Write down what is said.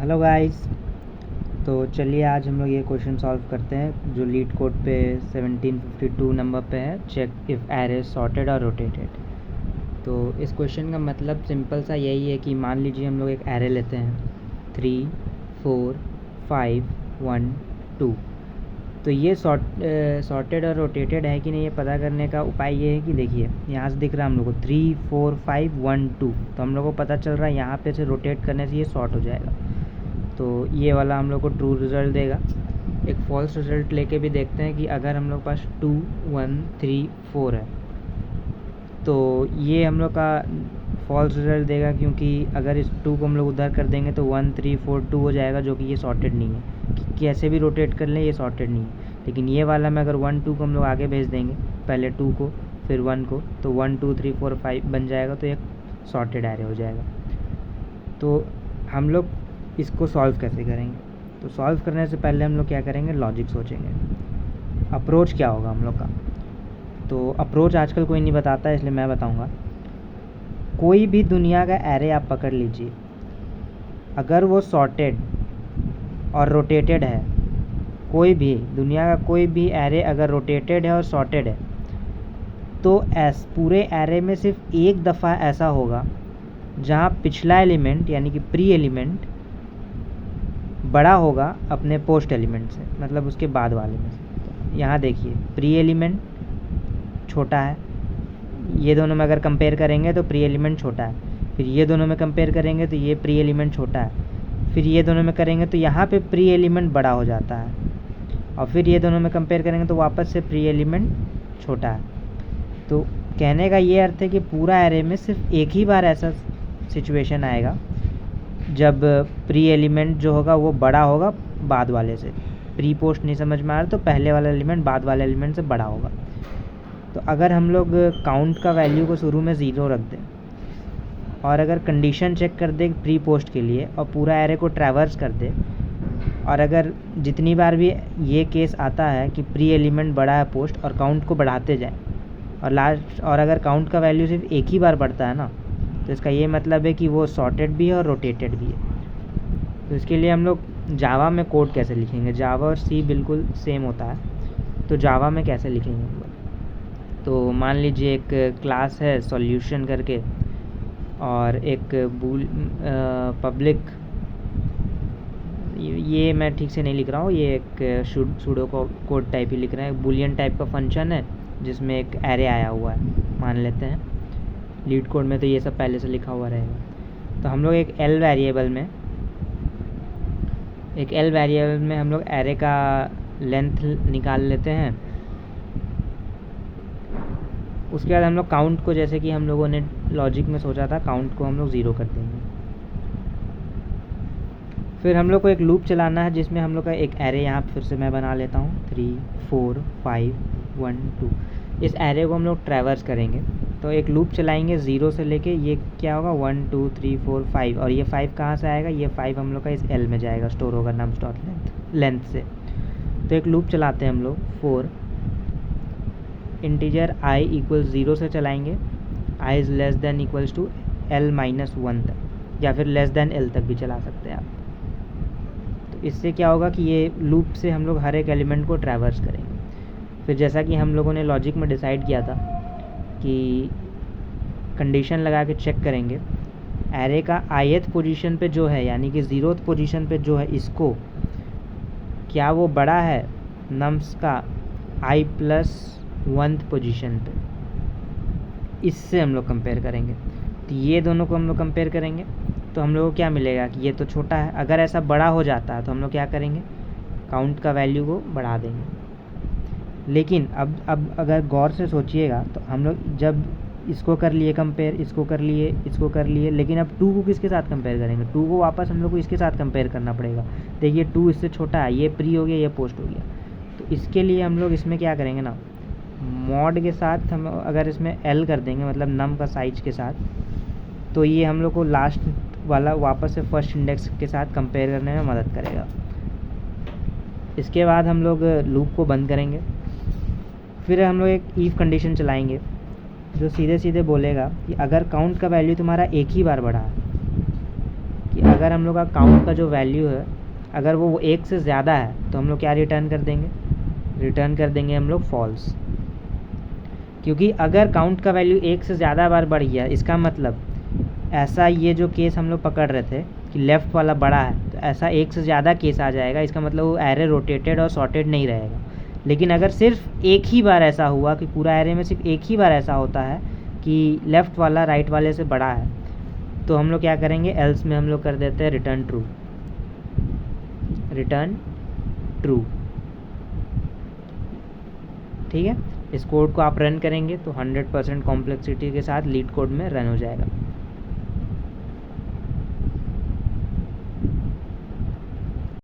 Hello guys. तो चलिए आज हम लोग ये क्वेश्चन सॉल्व करते हैं जो लीड कोड पे 1752 नंबर पे है, चेक इफ़ एरे सॉर्टेड और रोटेटेड। तो इस क्वेश्चन का मतलब सिंपल सा यही है कि मान लीजिए हम लोग एक एरे लेते हैं 3, 4, 5, 1, 2। तो ये सॉर्टेड और रोटेटेड है कि नहीं ये पता करने का उपाय ये है कि देखिए यहाँ से दिख रहा है हम लोग को 3, 4, 5, 1, 2। तो हम लोग को पता चल रहा है यहाँ पे से रोटेट करने से ये सॉर्ट हो जाएगा। तो ये वाला हम लोग को ट्रू रिज़ल्ट देगा। एक फॉल्स रिज़ल्ट लेके भी देखते हैं कि अगर हम लोग पास 2, 1, 3, 4 है तो ये हम लोग का फॉल्स रिज़ल्ट देगा, क्योंकि अगर इस 2 को हम लोग उधर कर देंगे तो 1, 3, 4, 2 हो जाएगा, जो कि ये सॉर्टेड नहीं है। कैसे भी रोटेट कर लें ये सॉर्टेड नहीं है। लेकिन ये वाला में अगर 1, 2 को हम लोग आगे भेज देंगे, पहले 2 को फिर 1 को, तो 1, 2, 3, 4, 5 बन जाएगा, तो एक सॉर्टेड एरे हो जाएगा। तो हम लोग इसको सॉल्व कैसे करेंगे? तो सॉल्व करने से पहले हम लोग क्या करेंगे, लॉजिक सोचेंगे। अप्रोच क्या होगा हम लोग का? तो अप्रोच आजकल कोई नहीं बताता है, इसलिए मैं बताऊंगा। कोई भी दुनिया का एरे आप पकड़ लीजिए, अगर वो सॉर्टेड और रोटेटेड है, कोई भी दुनिया का कोई भी एरे अगर रोटेटेड है और सॉर्टेड है, तो पूरे एरे में सिर्फ एक दफ़ा ऐसा होगा जहाँ पिछला एलिमेंट यानी कि प्री एलिमेंट बड़ा होगा अपने पोस्ट एलिमेंट से, मतलब उसके बाद वाले में से। यहाँ देखिए प्री एलिमेंट छोटा है, ये दोनों में अगर कंपेयर करेंगे तो प्री एलिमेंट छोटा है, फिर ये दोनों में कंपेयर करेंगे तो ये प्री एलिमेंट छोटा है, फिर ये दोनों में करेंगे तो यहाँ पे प्री एलिमेंट बड़ा हो जाता है, और फिर ये दोनों में कंपेयर करेंगे तो वापस से प्री एलिमेंट छोटा है। तो कहने का ये अर्थ है कि पूरा एरे में सिर्फ एक ही बार ऐसा सिचुएशन आएगा जब प्री एलिमेंट जो होगा वो बड़ा होगा बाद वाले से। प्री पोस्ट नहीं समझ में आ रहा तो पहले वाला एलिमेंट बाद वाले एलिमेंट से बड़ा होगा। तो अगर हम लोग काउंट का वैल्यू को शुरू में 0 रख दें और अगर कंडीशन चेक कर दें प्री पोस्ट के लिए और पूरा एरे को ट्रैवर्स कर दे, और अगर जितनी बार भी ये केस आता है कि प्री एलिमेंट बड़ा है पोस्ट और काउंट को बढ़ाते जाएं और अगर काउंट का वैल्यू सिर्फ एक ही बार बढ़ता है ना, तो इसका ये मतलब है कि वो सॉर्टेड भी है और रोटेटेड भी है। तो इसके लिए हम लोग जावा में कोड कैसे लिखेंगे? जावा और सी बिल्कुल सेम होता है, तो जावा में कैसे लिखेंगे हम लोग? तो मान लीजिए एक क्लास है सॉल्यूशन करके, और एक पब्लिक, ये मैं ठीक से नहीं लिख रहा हूँ, ये एक सूडो कोड टाइप ही लिख रहे हैं। बुलियन टाइप का फंक्शन है जिसमें एक एरे आया हुआ है मान लेते हैं। लीड कोड में तो ये सब पहले से लिखा हुआ रहेगा। तो हम लोग एक एल वेरिएबल में हम लोग एरे का लेंथ निकाल लेते हैं। उसके बाद हम लोग काउंट को, जैसे कि हम लोगों ने लॉजिक में सोचा था, काउंट को हम लोग 0 कर देंगे। फिर हम लोग को एक लूप चलाना है जिसमें हम लोग का एक एरे, यहाँ फिर से मैं बना लेता हूँ 3, 4, 5, 1, 2। इस एरे को हम लोग ट्रैवर्स करेंगे, तो एक लूप चलाएंगे 0 से लेके ये क्या होगा 1, 2, 3, 4, 5, और ये 5 कहाँ से आएगा? ये 5 हम लोग का इस एल में जाएगा, स्टोर होगा नम डॉट लेंथ से। तो एक लूप चलाते हैं हम लोग 4 इंटीजर i = 0 से चलाएंगे, i > = l-1 तक, या फिर l तक भी चला सकते हैं आप। तो इससे क्या होगा कि ये लूप से हम लोग हर एक एलिमेंट को ट्रैवर्स करेंगे। फिर जैसा कि हम लोगों ने लॉजिक में डिसाइड किया था कि कंडीशन लगा के चेक करेंगे एरे का ith पोजीशन पे जो है, यानी कि 0th पोजीशन पे जो है, इसको क्या वो बड़ा है नम्स का i + 1th पोजीशन पे, इससे हम लोग कंपेयर करेंगे। तो ये दोनों को हम लोग कंपेयर करेंगे तो हम लोग को क्या मिलेगा कि ये तो छोटा है। अगर ऐसा बड़ा हो जाता है तो हम लोग क्या करेंगे, काउंट का वैल्यू को बढ़ा देंगे। लेकिन अब अगर गौर से सोचिएगा तो हम लोग जब इसको कर लिए कंपेयर, इसको कर लिए, लेकिन अब 2 को किसके साथ कंपेयर करेंगे? 2 को वापस हम लोग को इसके साथ कंपेयर करना पड़ेगा। देखिए 2 इससे छोटा है, ये प्री हो गया, ये पोस्ट हो गया। तो इसके लिए हम लोग इसमें क्या करेंगे ना, मॉड के साथ हम अगर इसमें l कर देंगे, मतलब नम का साइज के साथ, तो ये हम लोग को लास्ट वाला वापस से फर्स्ट इंडेक्स के साथ कंपेयर करने में मदद करेगा। इसके बाद हम लोग लूप को बंद करेंगे। फिर हम लोग एक ईफ कंडीशन चलाएंगे जो सीधे सीधे बोलेगा कि अगर काउंट का वैल्यू तुम्हारा एक ही बार बढ़ा है, कि अगर हम लोग का काउंट का जो वैल्यू है अगर वो 1 से ज़्यादा है तो हम लोग क्या रिटर्न कर देंगे, रिटर्न कर देंगे हम लोग फॉल्स। क्योंकि अगर काउंट का वैल्यू 1 से ज़्यादा बार बढ़ गया, इसका मतलब ऐसा ये जो केस हम लोग पकड़ रहे थे कि लेफ़्ट वाला बड़ा है, तो ऐसा 1 से ज़्यादा केस आ जाएगा, इसका मतलब वो एरे रोटेटेड और सॉर्टेड नहीं रहेगा। लेकिन अगर सिर्फ एक ही बार ऐसा हुआ कि पूरा एरे में सिर्फ एक ही बार ऐसा होता है कि लेफ़्ट वाला राइट वाले से बड़ा है, तो हम लोग क्या करेंगे, एल्स में हम लोग कर देते हैं रिटर्न ट्रू, रिटर्न ट्रू। ठीक है, इस कोड को आप रन करेंगे तो 100% कॉम्प्लेक्सिटी के साथ लीड कोड में रन हो जाएगा।